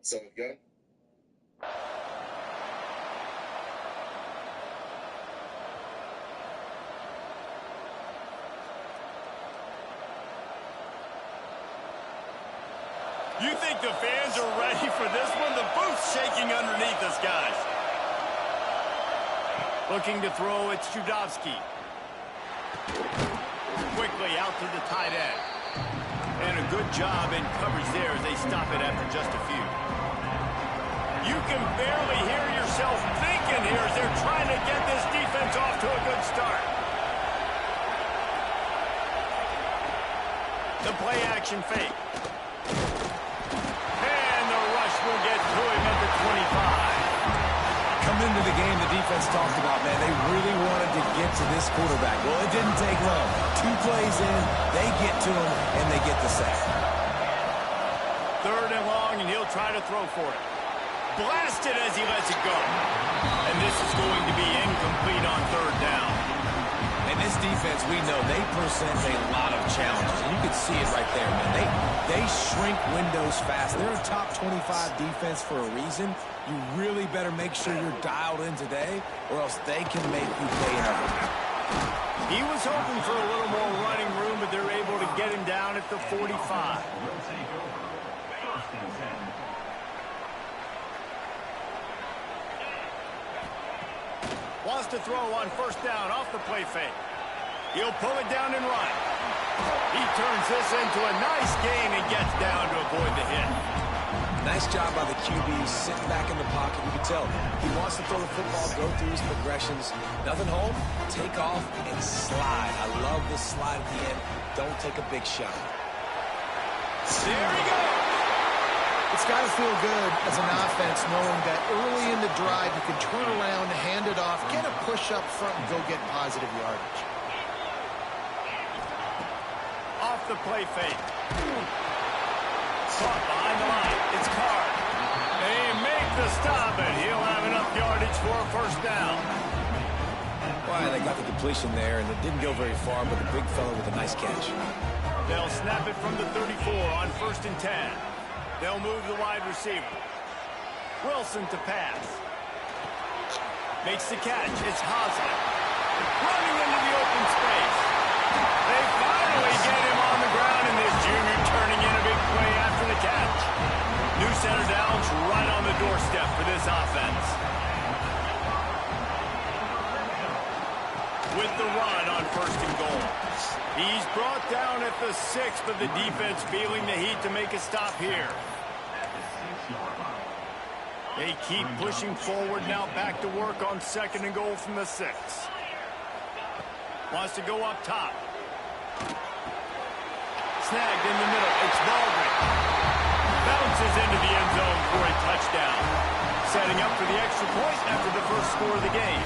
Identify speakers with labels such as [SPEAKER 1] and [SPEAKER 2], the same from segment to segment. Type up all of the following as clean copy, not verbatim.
[SPEAKER 1] So good.
[SPEAKER 2] You think the fans are ready for this one? The booth's shaking underneath us, guys. Looking to throw, it's Judovsky. Quickly out to the tight end. And a good job in coverage there as they stop it after just a few. You can barely hear yourself thinking here as they're trying to get this defense off to a good start. The play action fake. Will get to him at the 25.
[SPEAKER 3] Coming into the game, the defense talked about, man, they really wanted to get to this quarterback. Well, it didn't take long. 2 plays in, they get to him, and they get the sack.
[SPEAKER 2] 3rd and long, and he'll try to throw for it. Blasted as he lets it go. And this is going to be incomplete on 3rd down.
[SPEAKER 3] And this defense, we know, they present a lot of challenges. And you can see it right there, man. They shrink windows fast. They're a top 25 defense for a reason. You really better make sure you're dialed in today, or else they can make you pay in a hurry.
[SPEAKER 2] He was hoping for a little more running room, but they're able to get him down at the 45. Wants to throw on 1st down off the play fake. He'll pull it down and run. He turns this into a nice gain and gets down to avoid the hit.
[SPEAKER 3] Nice job by the QB sitting back in the pocket. You can tell he wants to throw the football, go through his progressions. Nothing home, take off, and slide. I love this slide at the end. Don't take a big shot.
[SPEAKER 2] There he goes.
[SPEAKER 4] It's got to feel good as an offense knowing that early in the drive you can turn around, hand it off, get a push up front, and go get positive yardage.
[SPEAKER 2] Off the play fake. Caught behind the line. It's Carr. They make the stop, and he'll have enough yardage for a 1st down.
[SPEAKER 3] Well, they got the completion there, and it didn't go very far, but the big fella with a nice catch.
[SPEAKER 2] They'll snap it from the 34 on 1st and 10. They'll move the wide receiver. Wilson to pass. Makes the catch. It's Haslett. Running into the open space. They finally get him on the ground, and this junior turning in a big play after the catch. New center downs right on the doorstep for this offense. With the run on 1st and goal. He's brought down at the 6, but the defense feeling the heat to make a stop here. They keep pushing forward now, back to work on 2nd and goal from the 6. Wants to go up top. Snagged in the middle. It's Baldwin. Bounces into the end zone for a touchdown. Setting up for the extra point after the 1st score of the game.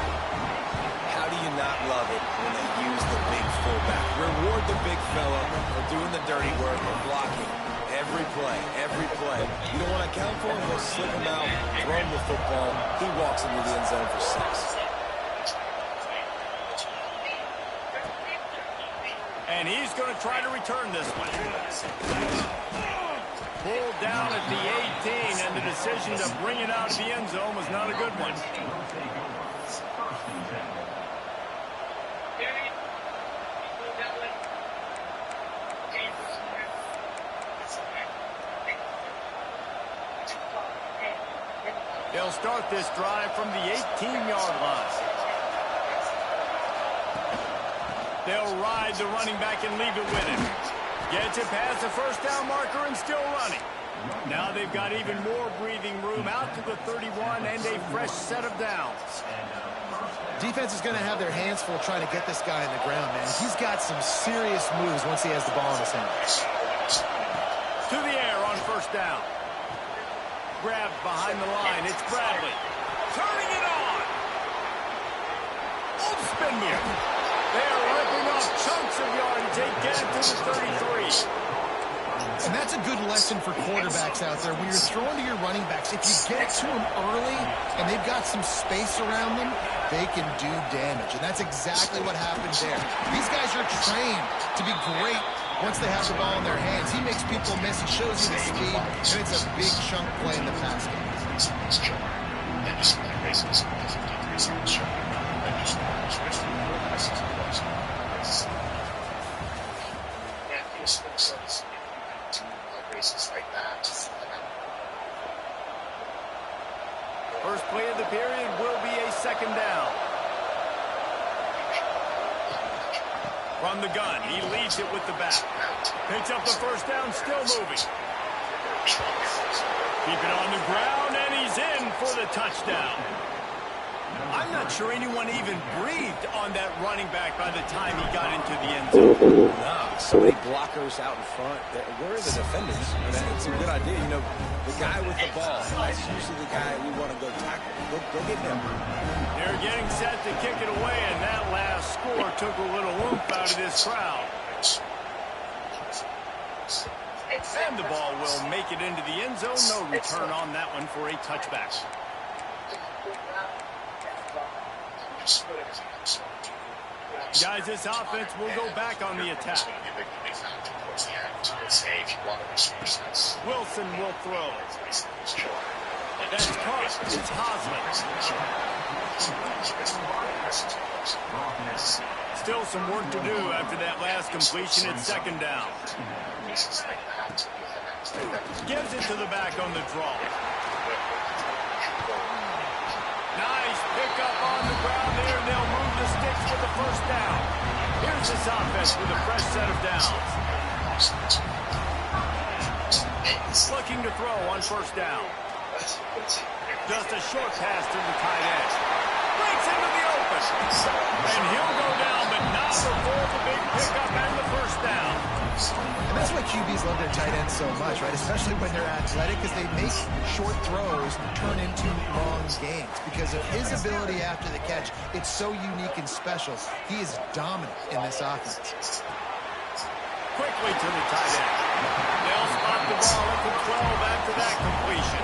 [SPEAKER 3] How do you not love it when they use the big fullback? Reward the big fella for doing the dirty work and blocking every play, every play. You don't want to account for him, he'll slip him out, throw him the football. He walks into the end zone for 6.
[SPEAKER 2] And he's going to try to return this one. Pulled down at the 18, and the decision to bring it out of the end zone was not a good one. They'll start this drive from the 18-yard line. They'll ride the running back and leave it with him. Gets it past the 1st down marker and still running. Now they've got even more breathing room out to the 31 and a fresh set of downs.
[SPEAKER 4] Defense is going to have their hands full trying to get this guy on the ground, man. He's got some serious moves once he has the ball in his hands.
[SPEAKER 2] To the air on 1st down. Grabbed behind the line. It's Bradley. Turning it on. Spindler. They're ripping off chunks of yardage. They get it to the 33.
[SPEAKER 4] And that's a good lesson for quarterbacks out there. When you're throwing to your running backs, if you get to them early and they've got some space around them, they can do damage. And that's exactly what happened there. These guys are trained to be great once they have the ball in their hands, he makes people miss. He shows you the speed, and it's a big chunk play in the pass game.
[SPEAKER 2] First play of the period will be a second down. From the gun, he leads it with the back. Picks up the first down, still moving. Keep it on the ground, and he's in for the touchdown. I'm not sure anyone even breathed on that running back by the time he got into the end zone.
[SPEAKER 3] No, so many blockers out in front. Where are the defenders? It's a good idea. You know, the guy with the ball, that's usually the guy we want to go tackle. Go get him.
[SPEAKER 2] They're getting set to kick it away, and that last score took a little oomph out of this crowd. And the ball will make it into the end zone. No return on that one for a touchback. Guys, this offense will go back on the attack. Wilson will throw. That's caught. It's Hosman. Still some work to do after that last completion. It's second down. Gives it to the back on the draw. Nice pickup on the ground there, and they'll move the sticks with the first down. Here's this offense with a fresh set of downs. Looking to throw on first down. Just a short pass to the tight end. Breaks into the open. And he'll go down, but not before the big pickup and the first down.
[SPEAKER 4] And that's why QBs love their tight ends so much, right? Especially when they're athletic, because they make short throws turn into long gains. Because of his ability after the catch, it's so unique and special. He is dominant in this offense.
[SPEAKER 2] Quickly to the tight end. They'll spot the ball at the 12 after that completion.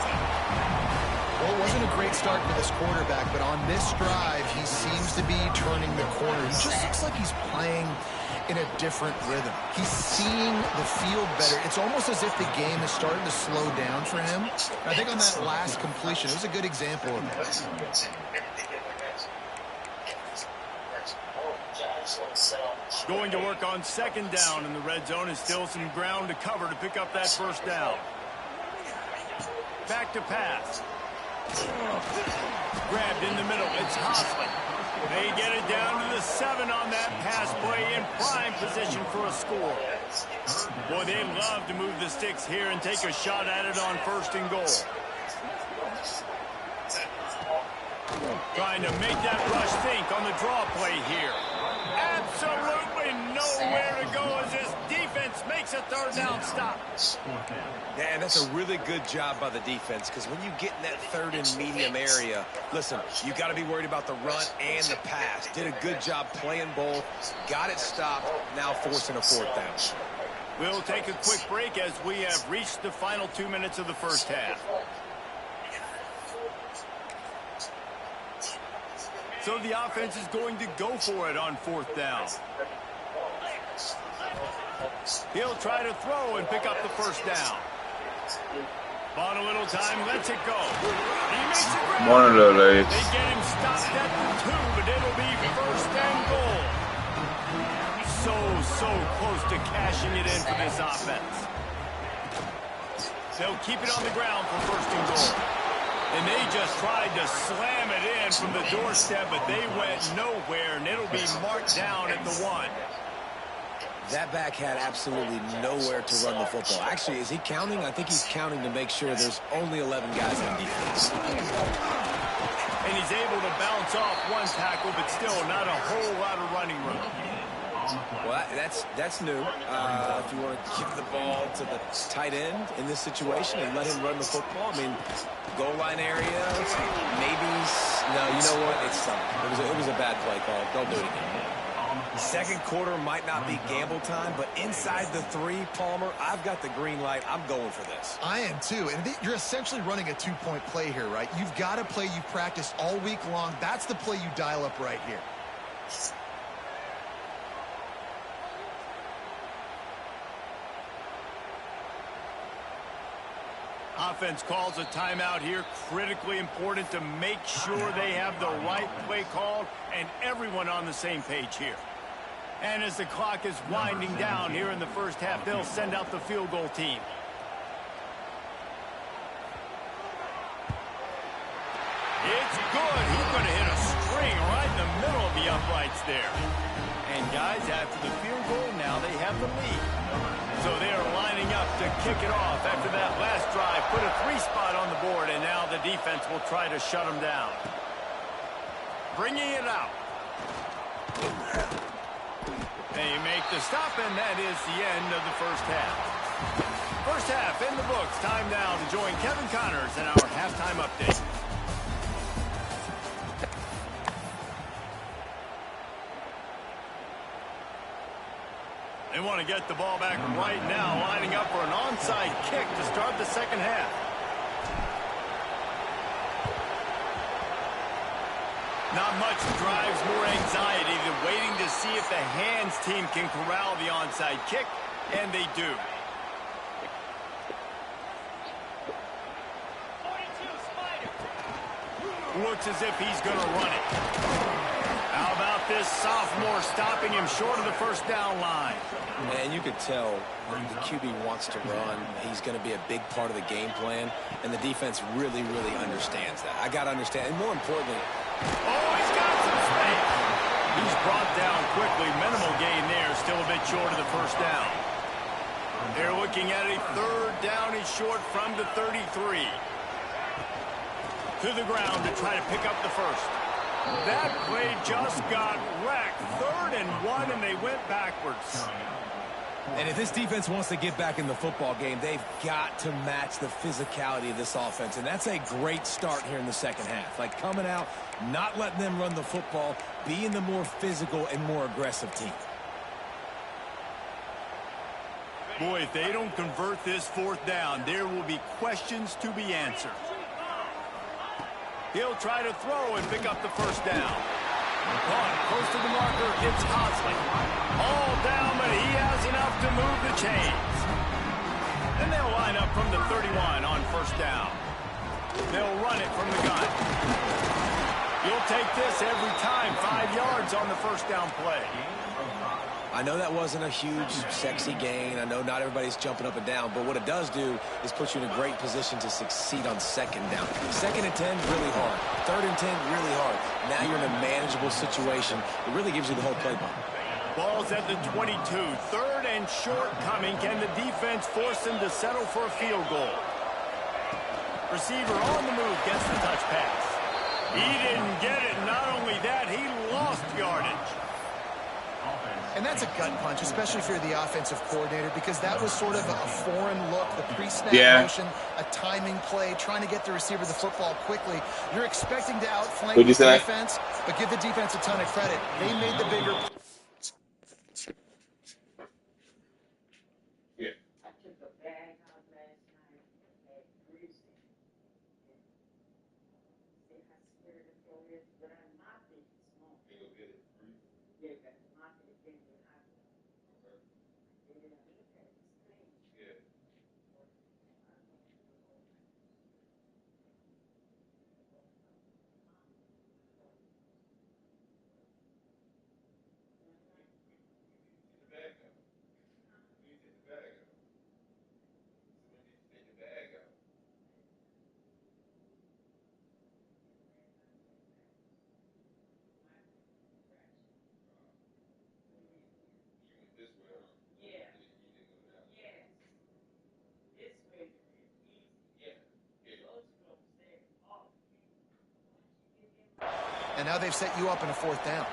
[SPEAKER 4] Well, it wasn't a great start for this quarterback, but on this drive, he seems to be turning the corner. He just looks like he's playing in a different rhythm. He's seeing the field better. It's almost as if the game is starting to slow down for him. I think on that last completion, it was a good example of that.
[SPEAKER 2] Going to work on second down in the red zone, is still some ground to cover to pick up that first down. Back to pass. Grabbed in the middle. It's Hosman. They get it down to the 7 on that pass play, in prime position for a score. Boy, they love to move the sticks here and take a shot at it on first and goal. Trying to make that rush think on the draw play here. Absolutely nowhere to go as this defense makes a third down stop.
[SPEAKER 3] Yeah, and that's a really good job by the defense, because when you get in that third and medium area, listen, you got to be worried about the run and the pass. Did a good job playing both, got it stopped, now forcing a fourth down.
[SPEAKER 2] We'll take a quick break as we have reached the final 2 minutes of the first half. So the offense is going to go for it on fourth down. He'll try to throw and pick up the first down. Bought a little time, lets it go. He makes it grab. They get him stopped at the 2, but it'll be first and goal. So close to cashing it in for this offense. They'll keep it on the ground for first and goal. And they just tried to slam it in from the doorstep, but they went nowhere, and it'll be marked down at the 1.
[SPEAKER 3] That back had absolutely nowhere to run the football. Actually, is he counting? I think he's counting to make sure there's only 11 guys on defense.
[SPEAKER 2] And he's able to bounce off one tackle, but still not a whole lot of running room.
[SPEAKER 3] Well, that's new. If you want to kick the ball to the tight end in this situation and let him run the football, I mean, goal line area, maybe. No, you know what? It's fine. It was a bad play call. Don't do it again. Second quarter might not be gamble time, but inside the 3, Palmer, I've got the green light. I'm going for this.
[SPEAKER 4] I am too. And you're essentially running a 2-point play here, right? You've got a play you've practiced all week long. That's the play you dial up right here.
[SPEAKER 2] Offense calls a timeout here. Critically important to make sure they have the right play called and everyone on the same page here. And as the clock is winding down here in the first half, they'll send out the field goal team. It's good. He's going to hit a string right in the middle of the uprights there. And guys, after the field goal, now they have the lead. So they are lining up to kick it off after that last drive. Put a 3-spot on the board, and now the defense will try to shut them down. Bringing it out. They make the stop, and that is the end of the first half. First half in the books. Time now to join Kevin Connors in our halftime update. They want to get the ball back right now, lining up for an onside kick to start the second half. Not much drives more anxiety than waiting to see if the hands team can corral the onside kick, and they do. Looks as if he's going to run it. How about this sophomore stopping him short of the first down line?
[SPEAKER 3] And you could tell the QB wants to run. He's going to be a big part of the game plan, and the defense really, really understands that. I got to understand, and more importantly...
[SPEAKER 2] Oh, he's got some space. He's brought down quickly. Minimal gain there, still a bit short of the first down. They're looking at a third down. He's short from the 33. To the ground to try to pick up the first. That play just got wrecked. 3rd and 1, and they went backwards.
[SPEAKER 3] And if this defense wants to get back in the football game, they've got to match the physicality of this offense. And that's a great start here in the second half. Like coming out, not letting them run the football, being the more physical and more aggressive team.
[SPEAKER 2] Boy, if they don't convert this 4th down, there will be questions to be answered. He'll try to throw and pick up the first down. Close to the marker, it's Hosley. All down, but he has enough to move the chains. Then they'll line up from the 31 on first down. They'll run it from the gun. You'll take this every time. 5 yards on the first down play.
[SPEAKER 3] I know that wasn't a huge, sexy gain. I know not everybody's jumping up and down, but what it does do is put you in a great position to succeed on second down. 2nd and 10, really hard. 3rd and 10, really hard. Now you're in a manageable situation. It really gives you the whole playbook.
[SPEAKER 2] Ball's at the 22. 3rd and short coming. Can the defense force them to settle for a field goal? Receiver on the move gets the touch pass. He didn't get it. Not only that, he lost yardage.
[SPEAKER 4] And that's a gut punch, especially if you're the offensive coordinator, because that was sort of a foreign look, the pre-snap motion, a timing play, trying to get the receiver the football quickly. You're expecting to outflank the defense, but give the defense a ton of credit. They made the bigger... And now they've set you up in a 4th down.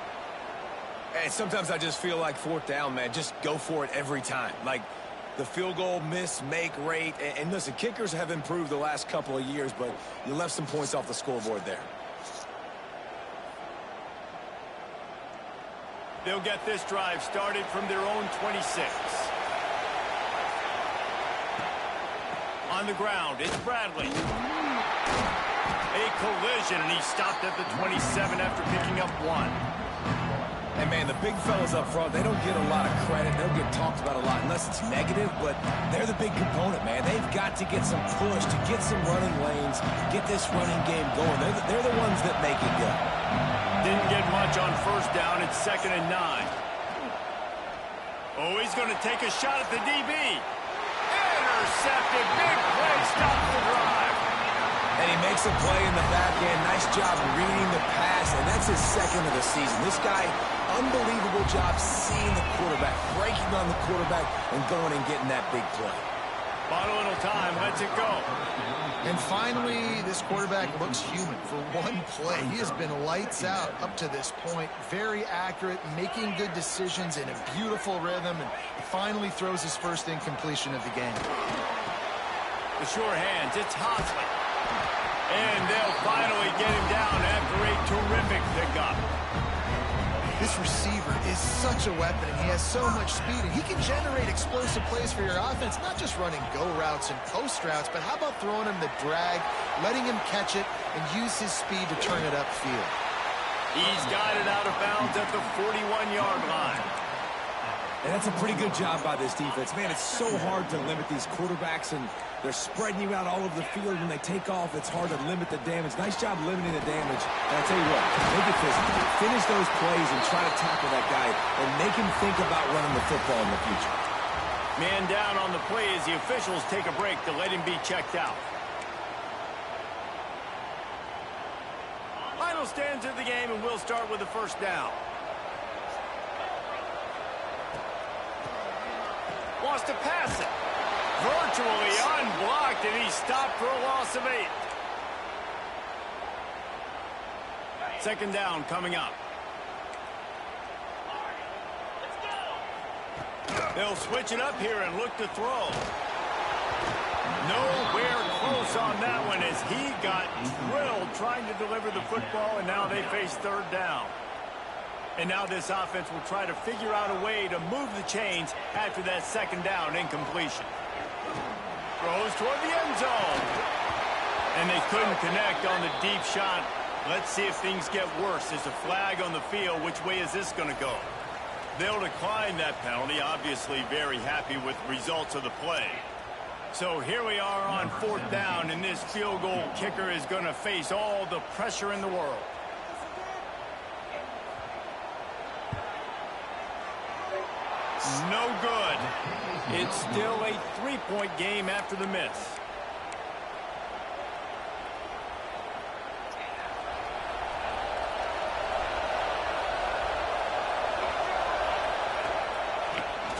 [SPEAKER 3] And sometimes I just feel like 4th down, man, just go for it every time. Like the field goal miss, make rate. And listen, kickers have improved the last couple of years, but you left some points off the scoreboard there.
[SPEAKER 2] They'll get this drive started from their own 26. On the ground, it's Bradley. A collision, and he stopped at the 27 after picking up 1.
[SPEAKER 3] And, man, the big fellas up front, they don't get a lot of credit. They'll get talked about a lot unless it's negative, but they're the big component, man. They've got to get some push, to get some running lanes, get this running game going. They're the ones that make it go.
[SPEAKER 2] Didn't get much on first down. It's 2nd and 9. Oh, he's going to take a shot at the DB. Intercepted. Big play. Stops the drive.
[SPEAKER 3] And he makes a play in the back end. Nice job reading the pass, and that's his 2nd of the season. This guy, unbelievable job seeing the quarterback, breaking on the quarterback, and going and getting that big play.
[SPEAKER 2] Bottle little time. Lets it go.
[SPEAKER 4] And finally, this quarterback looks human for one play. He has been lights out up to this point. Very accurate, making good decisions in a beautiful rhythm, and finally throws his first incompletion of the game.
[SPEAKER 2] The sure hands. It's Hosley. And they'll finally get him down after a terrific pickup.
[SPEAKER 4] This receiver is such a weapon, and he has so much speed, and he can generate explosive plays for your offense, not just running go routes and post routes, but how about throwing him the drag, letting him catch it, and use his speed to turn it upfield.
[SPEAKER 2] He's got it out of bounds at the 41-yard line.
[SPEAKER 3] And that's a pretty good job by this defense. Man, it's so hard to limit these quarterbacks, and they're spreading you out all over the field. When they take off, it's hard to limit the damage. Nice job limiting the damage. And I'll tell you what, make it physical. Finish those plays and try to tackle that guy and make him think about running the football in the future.
[SPEAKER 2] Man down on the play as the officials take a break to let him be checked out. Final stands of the game, and we'll start with the first down. Wants to pass it. Virtually unblocked, and he stopped for a loss of 8. 2nd down coming up. They'll switch it up here and look to throw. Nowhere close on that one as he got drilled trying to deliver the football, and now they face 3rd down. And now this offense will try to figure out a way to move the chains after that 2nd down incompletion. Throws toward the end zone. And they couldn't connect on the deep shot. Let's see if things get worse. There's a flag on the field. Which way is this going to go? They'll decline that penalty. Obviously very happy with the results of the play. So here we are on 4th down, and this field goal kicker is going to face all the pressure in the world. No good. It's still a 3-point game after the miss.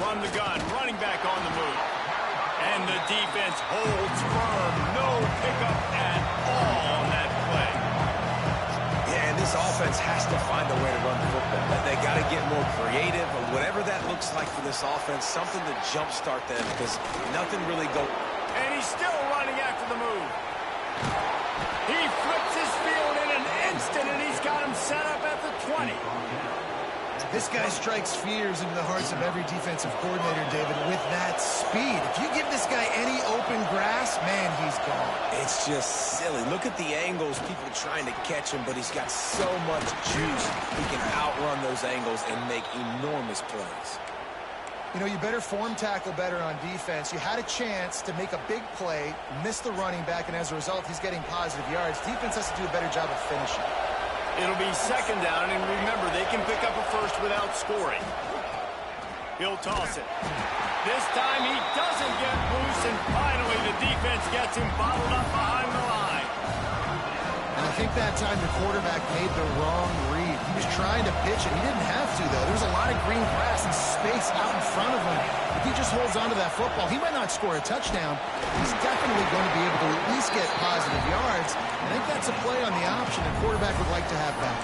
[SPEAKER 2] From the gun, running back on the move. And the defense holds firm. No pickup at all on that play.
[SPEAKER 3] Yeah, and this offense has to find a way to run the football. They got to get more creative, or whatever that looks like for this offense, something to jumpstart them, because nothing really goes.
[SPEAKER 2] And he's still running after the move. He flips his field in an instant, and he's got him set up at the 20.
[SPEAKER 4] This guy strikes fears into the hearts of every defensive coordinator, David, with that speed. If you give this guy any open grass, man, he's gone.
[SPEAKER 3] It's just silly. Look at the angles, people trying to catch him, but he's got so much juice. He can outrun those angles and make enormous plays.
[SPEAKER 4] You know, you better form tackle better on defense. You had a chance to make a big play, miss the running back, and as a result, he's getting positive yards. Defense has to do a better job of finishing.
[SPEAKER 2] It'll be 2nd down, and remember, they can pick up a first without scoring. He'll toss it. This time he doesn't get loose, and finally the defense gets him bottled up behind the line.
[SPEAKER 4] And I think that time the quarterback made the wrong read. He was trying to pitch it. He didn't have to, though. There's a lot of green grass and space out in front of him. If he just holds onto that football, he might not score a touchdown. He's definitely going to be able to at least get positive yards. I think that's a play on the option the quarterback would like to have back.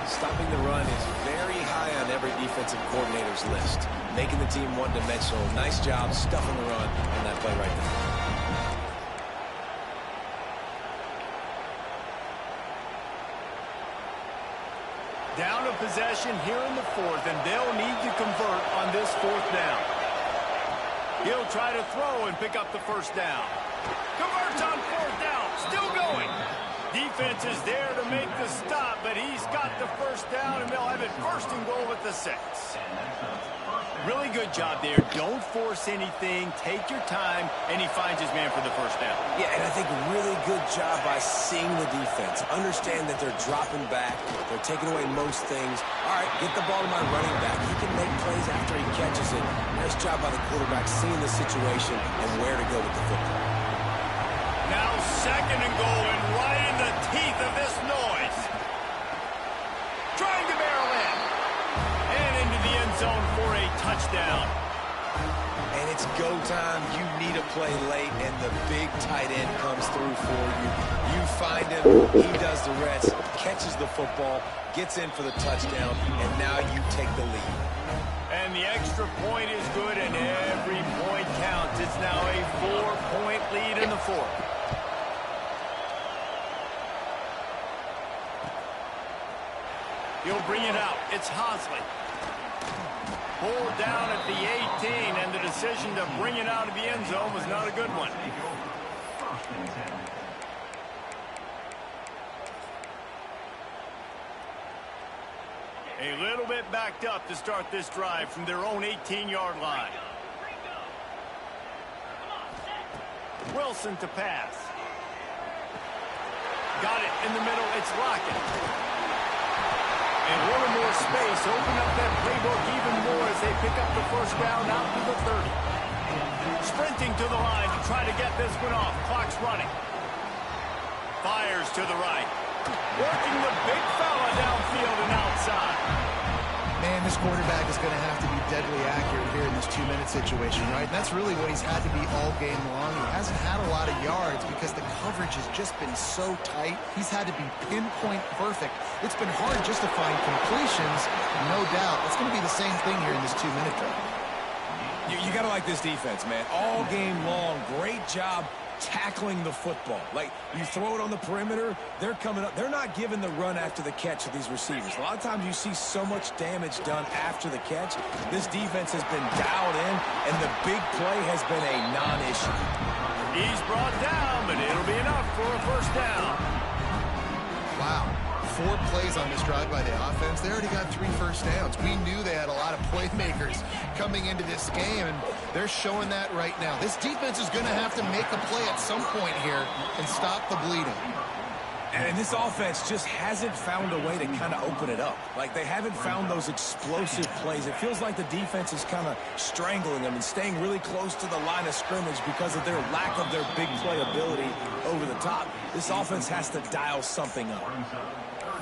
[SPEAKER 3] Stopping the run is very high on every defensive coordinator's list. Making the team one-dimensional. Nice job stuffing the run on that play right there.
[SPEAKER 2] Down a possession here in the 4th, and they'll need to convert on this 4th down. He'll try to throw and pick up the 1st down. Converts on 4th down. Still going. Defense is there to make the stop, but he's got the first down, and they'll have it 1st and goal at the 6. Really good job there. Don't force anything. Take your time, and he finds his man for the 1st down.
[SPEAKER 3] Yeah, and I think really good job by seeing the defense. Understand that they're dropping back. They're taking away most things. All right, get the ball to my running back. He can make plays after he catches it. Nice job by the quarterback seeing the situation and where to go with the football.
[SPEAKER 2] Now 2nd and goal, and right in the teeth of this noise. Trying to barrel in. And into the end zone for a touchdown.
[SPEAKER 3] And it's go time. You need a play late, and the big tight end comes through for you. You find him. He does the rest, catches the football, gets in for the touchdown, and now you take the lead.
[SPEAKER 2] And the extra point is good, and every point counts. It's now a 4-point lead in the 4th. He'll bring it out. It's Hosley. Pulled down at the 18, and the decision to bring it out of the end zone was not a good one. A little bit backed up to start this drive from their own 18-yard line. Wilson to pass. Got it in the middle. It's Lockett. And a little more space. Open up that playbook even more as they pick up the 1st down out to the 30. Sprinting to the line to try to get this one off. Clock's running. Fires to the right. Working the big fella downfield and outside.
[SPEAKER 4] Man, this quarterback is going to have to be deadly accurate here in this 2-minute situation, right? And that's really what he's had to be all game long. He hasn't had a lot of yards because the coverage has just been so tight. He's had to be pinpoint perfect. It's been hard just to find completions, no doubt. It's going to be the same thing here in this 2-minute drill.
[SPEAKER 3] You got to like this defense, man. All game long, great job tackling the football. Like, you throw it on the perimeter, they're coming up. They're not giving the run after the catch of these receivers. A lot of times you see so much damage done after the catch. This defense has been dialed in, and the big play has been a non-issue.
[SPEAKER 2] He's brought down, but it'll be enough for a 1st down.
[SPEAKER 4] Wow. 4 plays on this drive by the offense. They already got 3 first downs. We knew they had a lot of playmakers coming into this game, and they're showing that right now. This defense is going to have to make a play at some point here and stop the bleeding.
[SPEAKER 3] And this offense just hasn't found a way to kind of open it up. Like, they haven't found those explosive plays. It feels like the defense is kind of strangling them and staying really close to the line of scrimmage because of their lack of their big play ability over the top. This offense has to dial something up.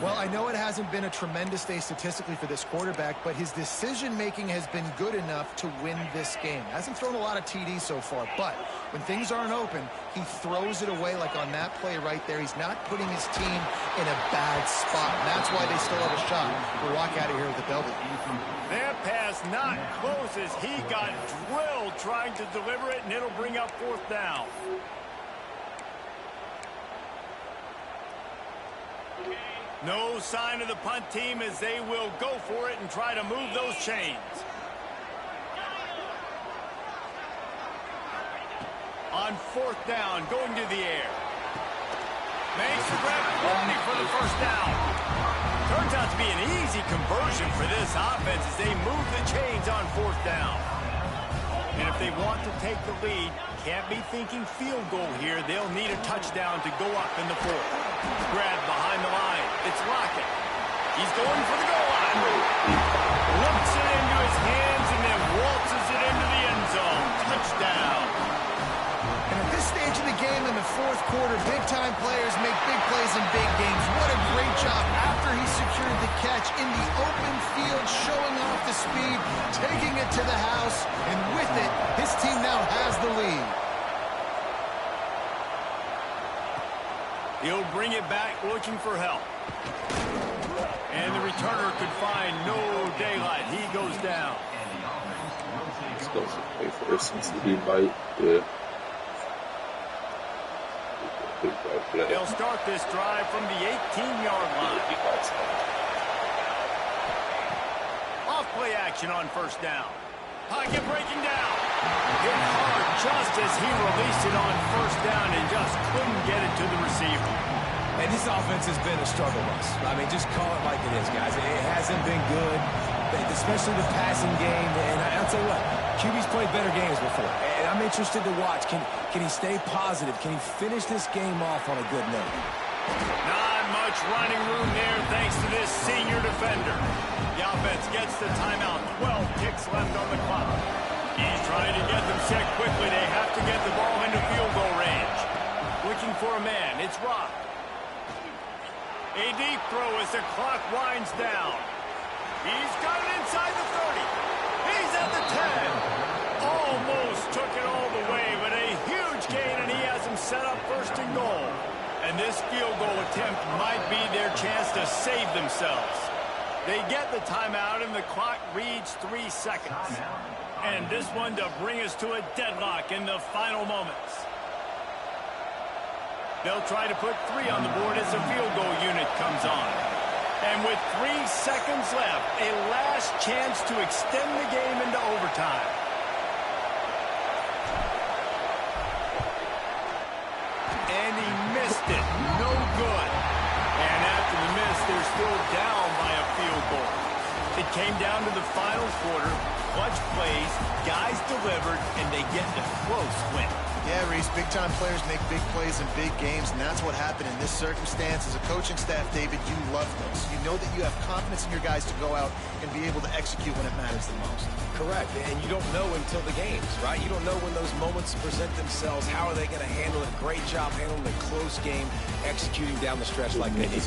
[SPEAKER 4] Well, I know it hasn't been a tremendous day statistically for this quarterback, but his decision-making has been good enough to win this game. Hasn't thrown a lot of TDs so far, but when things aren't open, he throws it away like on that play right there. He's not putting his team in a bad spot, and that's why they still have a shot to walk out of here with a W.
[SPEAKER 2] That pass not close as he got drilled trying to deliver it, and it'll bring up 4th down. No sign of the punt team as they will go for it and try to move those chains. On 4th down, going to the air. Makes the grab, plenty for the 1st down. Turns out to be an easy conversion for this offense as they move the chains on 4th down. And if they want to take the lead, can't be thinking field goal here. They'll need a touchdown to go up in the 4th. Grab behind the line. It's Lockett. He's going for the goal line. Looks it into his hands and then waltzes it into the end zone. Touchdown.
[SPEAKER 4] And at this stage of the game in the 4th quarter, big-time players make big plays in big games. What a great job after he secured the catch in the open field, showing off the speed, taking it to the house, and with it, his team now has the lead.
[SPEAKER 2] He'll bring it back looking for help. And the returner could find no daylight. He goes down. They'll start this drive from the 18-yard line. Off play action on 1st down. Pocket breaking down. Hit hard just as he released it on 1st down and just couldn't get it to the receiver.
[SPEAKER 3] And this offense has been a struggle bus. I mean, just call it like it is, guys. It hasn't been good, especially the passing game. And I'll tell you what, QB's played better games before. And I'm interested to watch. Can he stay positive? Can he finish this game off on a good note?
[SPEAKER 2] Not much running room there thanks to this senior defender. The offense gets the timeout. 12 ticks left on the clock. He's trying to get them set quickly. They have to get the ball into field goal range. Looking for a man. It's Rock. A deep throw as the clock winds down. He's got it inside the 30. He's at the 10. Almost took it all the way, but a huge gain, and he has him set up first and goal. And this field goal attempt might be their chance to save themselves. They get the timeout, and the clock reads 3 seconds. And this one to bring us to a deadlock in the final moments. They'll try to put 3 on the board as the field goal unit comes on. And with 3 seconds left, a last chance to extend the game into overtime. And he missed it. No good. And after the miss, they're still down by a field goal. It came down to the final quarter. Clutch plays, guys delivered, and they get a close win.
[SPEAKER 4] Yeah, Reese, big-time players make big plays in big games, and that's what happened in this circumstance. As a coaching staff, David, you love those. You know that you have confidence in your guys to go out and be able to execute when it matters the most.
[SPEAKER 3] Correct, and you don't know until the games, right? You don't know when those moments present themselves. How are they going to handle it? Great job handling a close game, executing down the stretch like they did.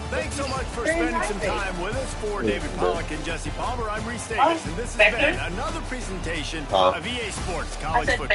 [SPEAKER 2] Thanks so much for spending some time with us. For David Pollack and Jesse Palmer, I'm Reese Davis, and this has been another presentation of EA Sports College Football.